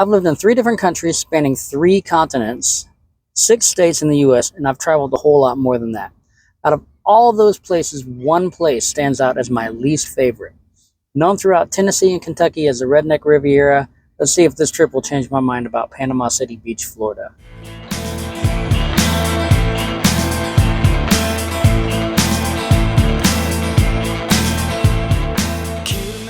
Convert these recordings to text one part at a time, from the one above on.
I've lived in 3 different countries spanning 3 continents, 6 states in the US, and I've traveled a whole lot more than that. Out of all of those places, one place stands out as my least favorite. Known throughout Tennessee and Kentucky as the Redneck Riviera, let's see if this trip will change my mind about Panama City Beach, Florida.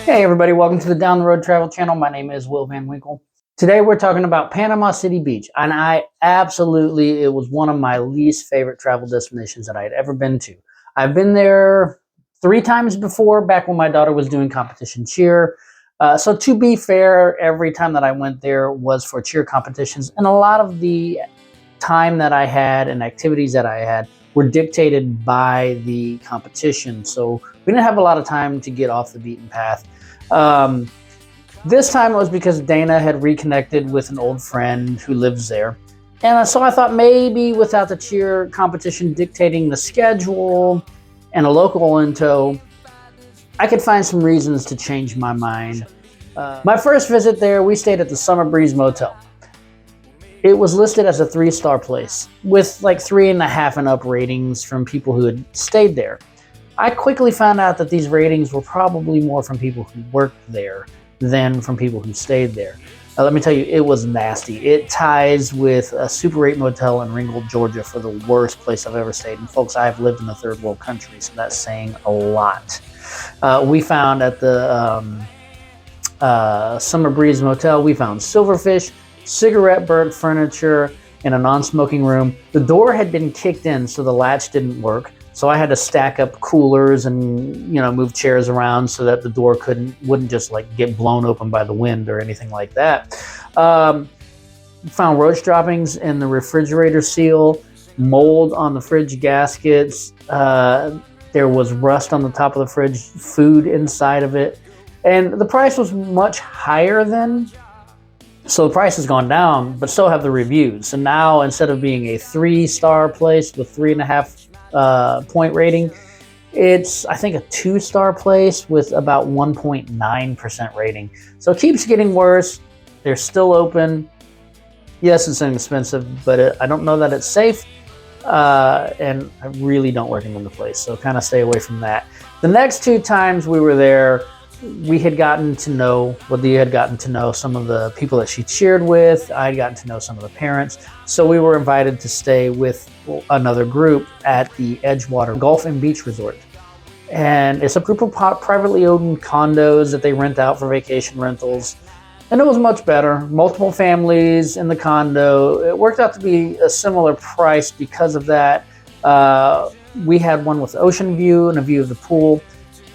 Hey everybody, welcome to the Down the Road Travel Channel. My name is Will Van Winkle. Today we're talking about Panama City Beach, and it was one of my least favorite travel destinations that I had ever been to. I've been there 3 times before, back when my daughter was doing competition cheer. So to be fair, every time that I went there was for cheer competitions, and a lot of the time that I had and activities that I had were dictated by the competition. So we didn't have a lot of time to get off the beaten path. This time it was because Dana had reconnected with an old friend who lives there. And so I thought maybe without the cheer competition dictating the schedule and a local in tow, I could find some reasons to change my mind. My first visit there, we stayed at the Summer Breeze Motel. It was listed as a 3-star place with like 3.5 and up ratings from people who had stayed there. I quickly found out that these ratings were probably more from people who worked there than from people who stayed there. Let me tell you, it was nasty. It ties with a Super 8 motel in Ringgold, Georgia for the worst place I've ever stayed. And folks, I've lived in a third world country, so that's saying a lot. We found at the Summer Breeze Motel, we found silverfish, cigarette burnt furniture in a non-smoking room. The door had been kicked in, so the latch didn't work. So I had to stack up coolers and, move chairs around so that the door wouldn't just like get blown open by the wind or anything like that. Found roach droppings in the refrigerator seal, mold on the fridge gaskets. There was rust on the top of the fridge, food inside of it. And the price was much higher then. So the price has gone down, but so have the reviews. So now instead of being a 3-star place with 3.5 point rating, it's I think a 2-star place with about 1.9% rating. So it keeps getting worse. They're still open. Yes, it's inexpensive, but I don't know that it's safe, and I really don't recommend the place, so kind of stay away from that. The next 2 times we were there, we had gotten to know some of the people that she cheered with. I had gotten to know some of the parents. So we were invited to stay with another group at the Edgewater Golf and Beach Resort. And it's a group of privately owned condos that they rent out for vacation rentals. And it was much better. Multiple families in the condo. It worked out to be a similar price because of that. We had one with ocean view and a view of the pool.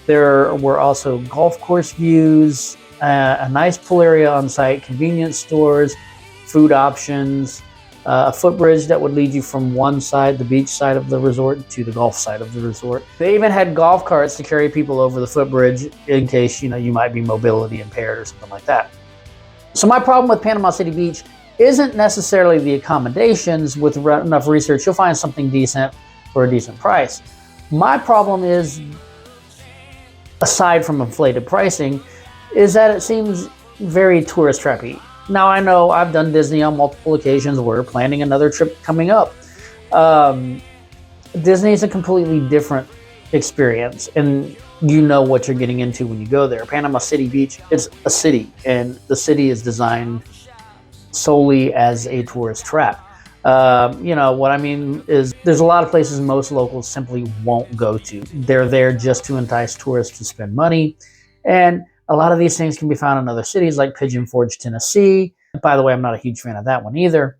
There were also golf course views, a nice pool area on site, convenience stores, food options, a footbridge that would lead you from one side, the beach side of the resort, to the golf side of the resort. They even had golf carts to carry people over the footbridge in case you might be mobility impaired or something like that. So my problem with Panama City Beach isn't necessarily the accommodations. With enough research, you'll find something decent for a decent price. My problem is, aside from inflated pricing, is that it seems very tourist trappy. Now I know I've done Disney on multiple occasions. We're planning another trip coming up. Disney is a completely different experience, and you know what you're getting into when you go there. Panama City Beach, it's a city, and the city is designed solely as a tourist trap. What I mean is there's a lot of places most locals simply won't go to. They're there just to entice tourists to spend money. And a lot of these things can be found in other cities like Pigeon Forge, Tennessee. By the way, I'm not a huge fan of that one either.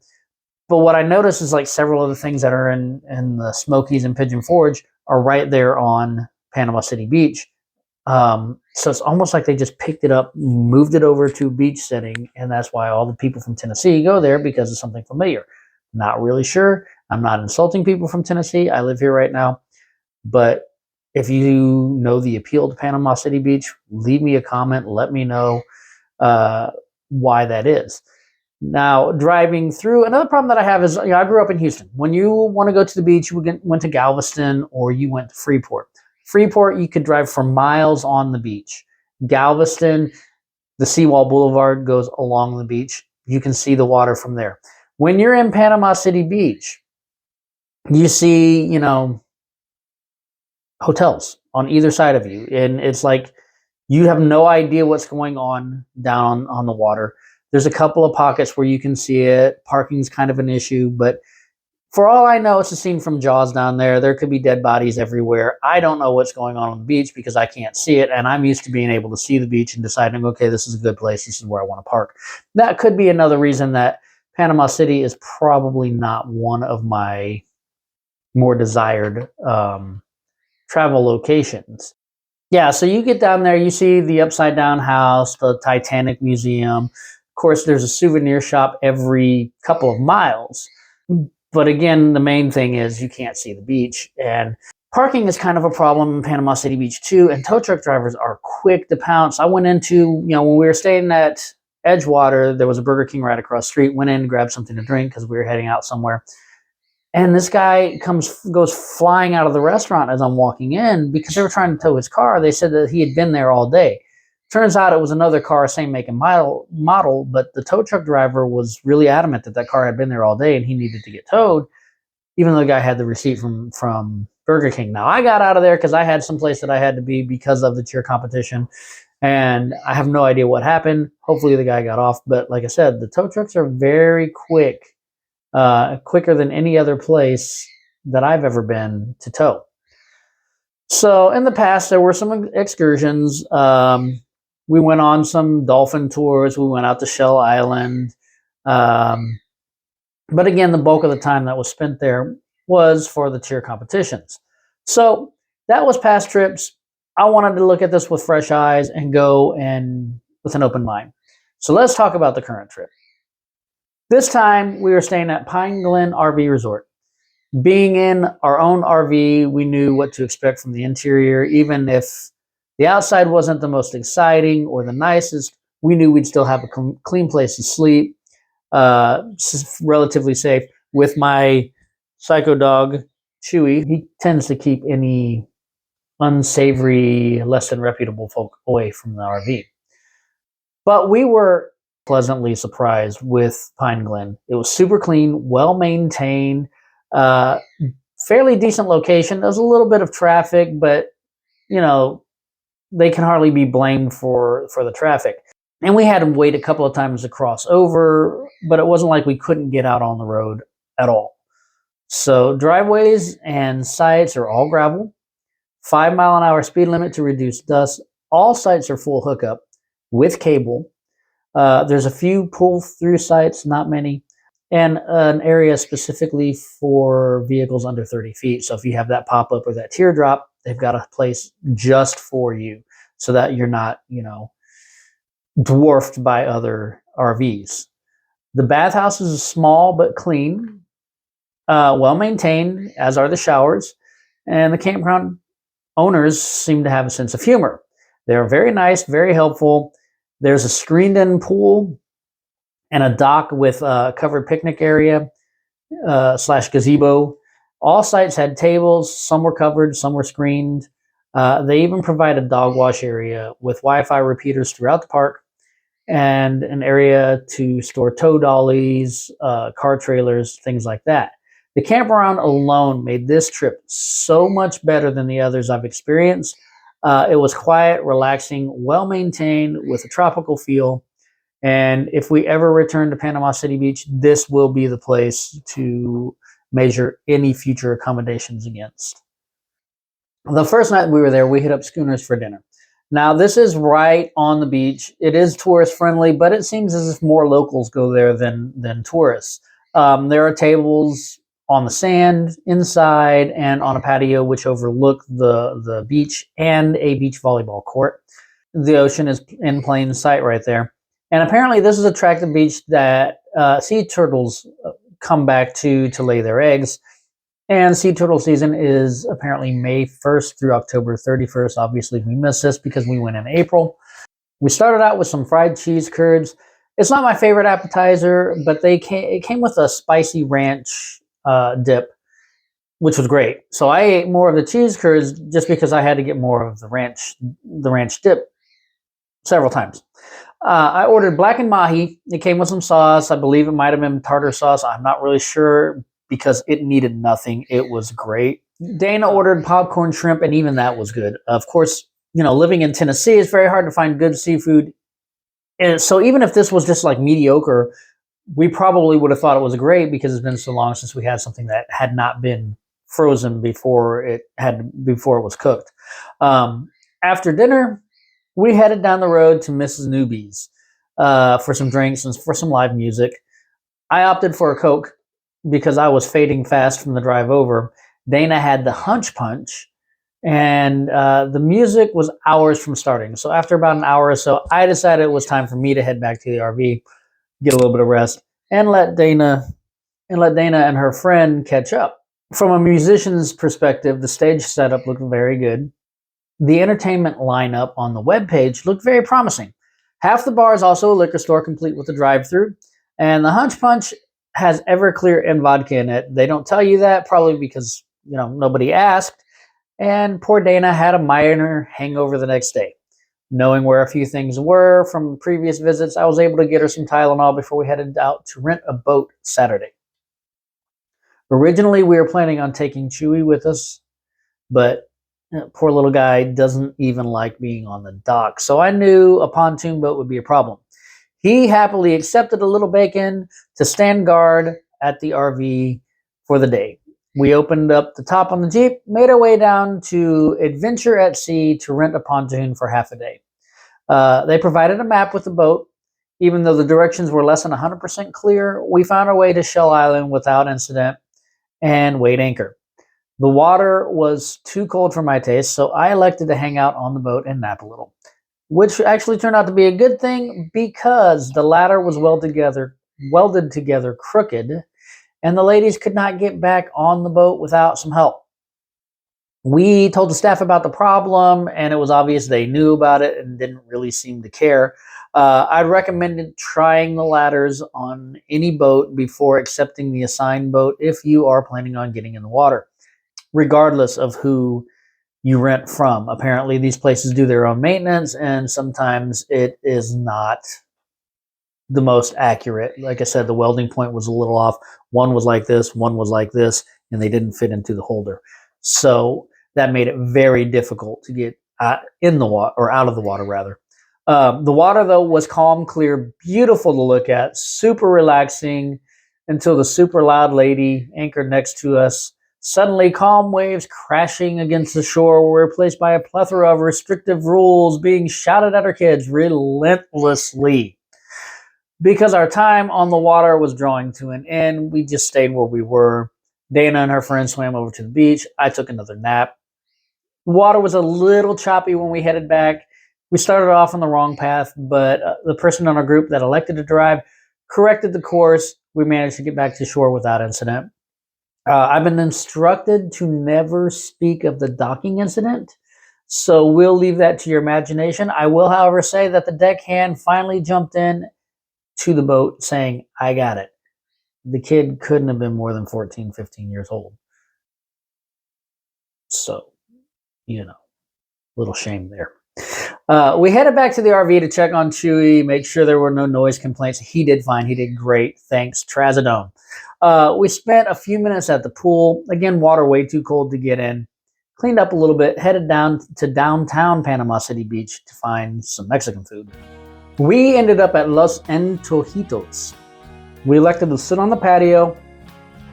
But what I noticed is like several of the things that are in the Smokies and Pigeon Forge are right there on Panama City Beach. So it's almost like they just picked it up, moved it over to a beach setting. And that's why all the people from Tennessee go there, because of something familiar. Not really sure. I'm not insulting people from Tennessee. I live here right now. But if you know the appeal to Panama City Beach, leave me a comment. Let me know why that is. Now, driving through, another problem that I have is, I grew up in Houston. When you want to go to the beach, you went to Galveston or you went to Freeport. Freeport, you could drive for miles on the beach. Galveston, the Seawall Boulevard goes along the beach. you can see the water from there. When you're in Panama City Beach, you see, hotels on either side of you. And it's like you have no idea what's going on down on the water. There's a couple of pockets where you can see it. Parking's kind of an issue, but for all I know, it's a scene from Jaws down there. There could be dead bodies everywhere. I don't know what's going on the beach because I can't see it, and I'm used to being able to see the beach and deciding, okay, this is a good place. This is where I want to park. That could be another reason that Panama City is probably not one of my more desired travel locations. Yeah, so you get down there, you see the upside down house, the Titanic Museum. Of course, there's a souvenir shop every couple of miles. But again, the main thing is you can't see the beach. And parking is kind of a problem in Panama City Beach too. And tow truck drivers are quick to pounce. I went into, when we were staying at Edgewater, there was a Burger King right across the street. Went in, grabbed something to drink because we were heading out somewhere. And this guy goes flying out of the restaurant as I'm walking in because they were trying to tow his car. They said that he had been there all day. Turns out it was another car, same make and model, but the tow truck driver was really adamant that car had been there all day and he needed to get towed, even though the guy had the receipt from Burger King. Now, I got out of there because I had someplace that I had to be because of the cheer competition, and I have no idea what happened. Hopefully the guy got off, but like I said, the tow trucks are very quick, quicker than any other place that I've ever been to tow. So in the past, there were some excursions. We went on some dolphin tours. We went out to Shell Island. But again, the bulk of the time that was spent there was for the cheer competitions. So that was past trips. I wanted to look at this with fresh eyes and go and with an open mind. So let's talk about the current trip. This time we were staying at Pine Glen RV Resort. Being in our own RV, we knew what to expect from the interior. Even if the outside wasn't the most exciting or the nicest, we knew we'd still have a clean place to sleep, relatively safe. With my psycho dog, Chewy, he tends to keep any unsavory, less than reputable folk away from the RV. But we were pleasantly surprised with Pine Glen. It was super clean, well maintained, fairly decent location. There was a little bit of traffic, but they can hardly be blamed for the traffic. And we had to wait a couple of times to cross over, but it wasn't like we couldn't get out on the road at all. So driveways and sites are all gravel. 5-mile-an-hour speed limit to reduce dust. All sites are full hookup with cable. There's a few pull-through sites, not many, and an area specifically for vehicles under 30 feet. So if you have that pop-up or that teardrop, they've got a place just for you so that you're not, dwarfed by other RVs. The bathhouse is small but clean, well maintained, as are the showers, and the campground owners seem to have a sense of humor. They're very nice, very helpful. There's a screened-in pool and a dock with a covered picnic area / gazebo. All sites had tables. Some were covered, some were screened. They even provide a dog wash area with Wi-Fi repeaters throughout the park and an area to store tow dollies, car trailers, things like that. The campground alone made this trip so much better than the others I've experienced. It was quiet, relaxing, well-maintained with a tropical feel. And if we ever return to Panama City Beach, this will be the place to measure any future accommodations against. The first night we were there, we hit up Schooners for dinner. Now, this is right on the beach. It is tourist friendly, but it seems as if more locals go there than tourists. There are tables on the sand inside and on a patio which overlook the beach and a beach volleyball court. The ocean is in plain sight right there. And apparently this is a tract of beach that sea turtles come back to lay their eggs. And sea turtle season is apparently May 1st through October 31st. Obviously, we missed this because we went in April. We started out with some fried cheese curds. It's not my favorite appetizer, but it came with a spicy ranch dip, which was great. So I ate more of the cheese curds just because I had to get more of the ranch dip several times. I ordered blackened mahi. It came with some sauce. I believe it might have been tartar sauce. I'm not really sure because it needed nothing. It was great. Dana ordered popcorn shrimp, and even that was good. Of course, living in Tennessee, it's very hard to find good seafood. And so even if this was just like mediocre, we probably would have thought it was great because it's been so long since we had something that had not been frozen before it was cooked. After dinner, we headed down the road to Mrs. Newby's for some drinks and for some live music. I opted for a Coke because I was fading fast from the drive over. Dana had the Hunch Punch, and the music was hours from starting. So after about an hour or so, I decided it was time for me to head back to the RV, get a little bit of rest, and let Dana and her friend catch up. From a musician's perspective, the stage setup looked very good. The entertainment lineup on the webpage looked very promising. Half the bar is also a liquor store complete with a drive-through, and the Hunch Punch has Everclear and vodka in it. They don't tell you that, probably because nobody asked, and poor Dana had a minor hangover the next day. Knowing where a few things were from previous visits, I was able to get her some Tylenol before we headed out to rent a boat Saturday. Originally, we were planning on taking Chewy with us, but poor little guy doesn't even like being on the dock, so I knew a pontoon boat would be a problem. He happily accepted a little bacon to stand guard at the RV for the day. We opened up the top on the Jeep, made our way down to Adventure at Sea to rent a pontoon for half a day. They provided a map with the boat. Even though the directions were less than 100% clear, we found our way to Shell Island without incident and weighed anchor. The water was too cold for my taste, so I elected to hang out on the boat and nap a little, which actually turned out to be a good thing because the ladder was welded together crooked, and the ladies could not get back on the boat without some help. We told the staff about the problem, and it was obvious they knew about it and didn't really seem to care. I'd recommended trying the ladders on any boat before accepting the assigned boat if you are planning on getting in the water, regardless of who you rent from. Apparently, these places do their own maintenance, and sometimes it is not the most accurate. Like I said, the welding point was a little off. One was like this, one was like this, and they didn't fit into the holder. So that made it very difficult to get in the water, or out of the water, rather. The water, though, was calm, clear, beautiful to look at, super relaxing until the super loud lady anchored next to us. Suddenly, calm waves crashing against the shore were replaced by a plethora of restrictive rules being shouted at our kids relentlessly. Because our time on the water was drawing to an end, we just stayed where we were. Dana and her friend swam over to the beach. I took another nap. The water was a little choppy when we headed back. We started off on the wrong path, but the person in our group that elected to drive corrected the course. We managed to get back to shore without incident. I've been instructed to never speak of the docking incident, so we'll leave that to your imagination. I will, however, say that the deckhand finally jumped in to the boat saying, "I got it." The kid couldn't have been more than 14, 15 years old. So, little shame there. We headed back to the RV to check on Chewy, make sure there were no noise complaints. He did fine. He did great. Thanks, Trazodone. We spent a few minutes at the pool. Again, water way too cold to get in. Cleaned up a little bit, headed down to downtown Panama City Beach to find some Mexican food. We ended up at Los Antojitos. We elected to sit on the patio.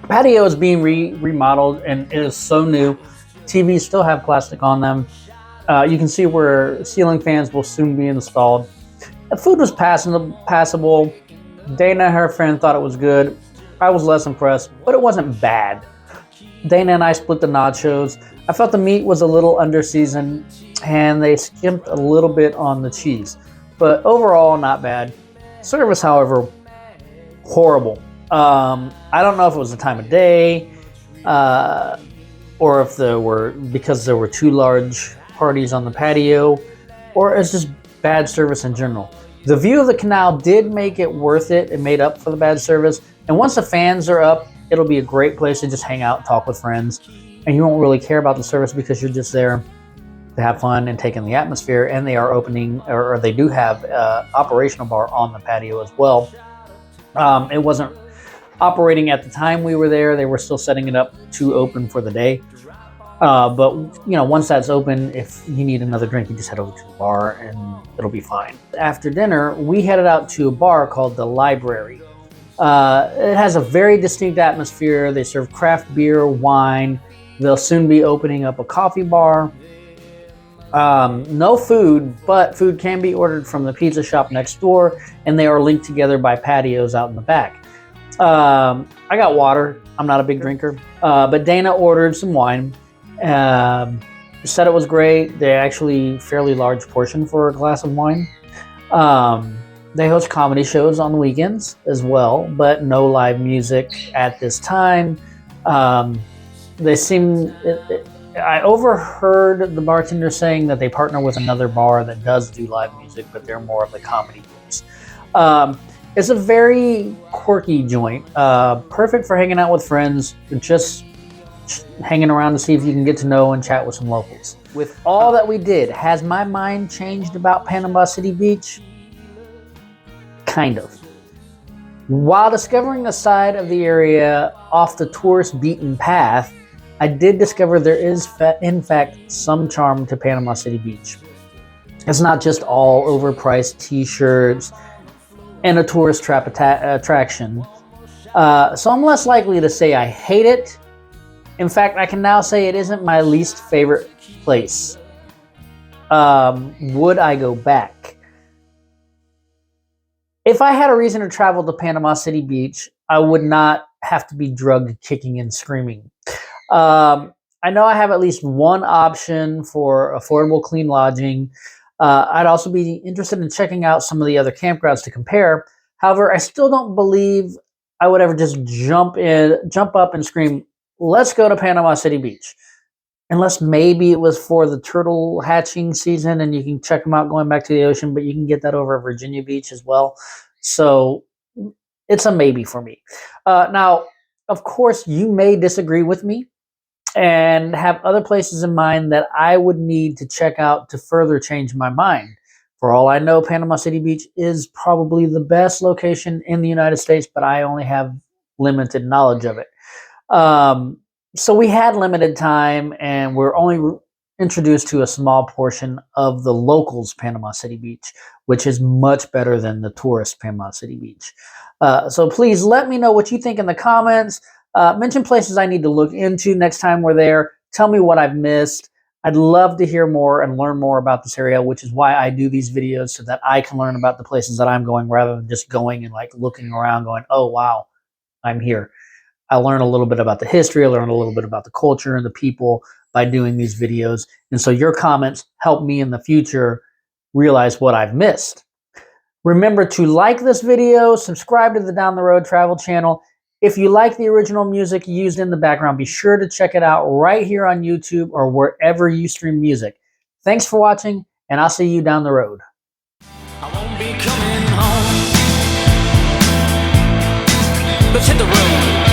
The patio is being remodeled, and it is so new. TVs still have plastic on them. You can see where ceiling fans will soon be installed. The food was passable. Dana and her friend thought it was good. I was less impressed, but it wasn't bad. Dana and I split the nachos. I felt the meat was a little underseasoned, and they skimped a little bit on the cheese. But overall, not bad. Service, however, horrible. I don't know if it was the time of day, or if because there were two large parties on the patio, or it's just bad service in general. The view of the canal did make it worth it. It made up for the bad service. And once the fans are up, it'll be a great place to just hang out, talk with friends, and you won't really care about the service because you're just there to to have fun and take in the atmosphere, and they are opening, or they do have operational bar on the patio as well. It wasn't operating at the time we were there. They were still setting it up to open for the day. But once that's open, if you need another drink, you just head over to the bar and it'll be fine. After dinner, we headed out to a bar called the Library. It has a very distinct atmosphere. They serve craft beer, wine. They'll soon be opening up a coffee bar. No food, but food can be ordered from the pizza shop next door, and they are linked together by patios out in the back. I got water. I'm not a big drinker, but Dana ordered some wine. Said it was great. They actually fairly large portion for a glass of wine. They host comedy shows on the weekends as well, but no live music at this time. They seem. I overheard the bartender saying that they partner with another bar that does do live music, but they're more of the comedy ones. It's a very quirky joint, perfect for hanging out with friends, just hanging around to see if you can get to know and chat with some locals. With all that we did, has my mind changed about Panama City Beach? Kind of. While discovering a side of the area off the tourist beaten path, I did discover there is, in fact, some charm to Panama City Beach. It's not just all overpriced t-shirts and a tourist trap attraction. So I'm less likely to say I hate it. In fact, I can now say it isn't my least favorite place. Would I go back? If I had a reason to travel to Panama City Beach, I would not have to be drugged, kicking and screaming. I know I have at least one option for affordable, clean lodging. I'd also be interested in checking out some of the other campgrounds to compare. However, I still don't believe I would ever just jump up and scream, "Let's go to Panama City Beach." Unless maybe it was for the turtle hatching season and you can check them out going back to the ocean, but you can get that over at Virginia Beach as well. So it's a maybe for me. Now, of course, you may disagree with me and have other places in mind that I would need to check out to further change my mind. For all I know, Panama City Beach is probably the best location in the United States, but I only have limited knowledge of it. So we had limited time, and we're only introduced to a small portion of the locals' Panama City Beach, which is much better than the tourist Panama City Beach. So please let me know what you think in the comments. Mention places I need to look into next time we're there. Tell me what I've missed. I'd love to hear more and learn more about this area, which is why I do these videos, so that I can learn about the places that I'm going rather than just going and like looking around going, oh, wow, I'm here. I learn a little bit about the history. I learn a little bit about the culture and the people by doing these videos. And so your comments help me in the future realize what I've missed. Remember to like this video, subscribe to the Down the Road Travel channel. If you like the original music used in the background, be sure to check it out right here on YouTube or wherever you stream music. Thanks for watching, and I'll see you down the road. I won't be coming home. Let's hit the road.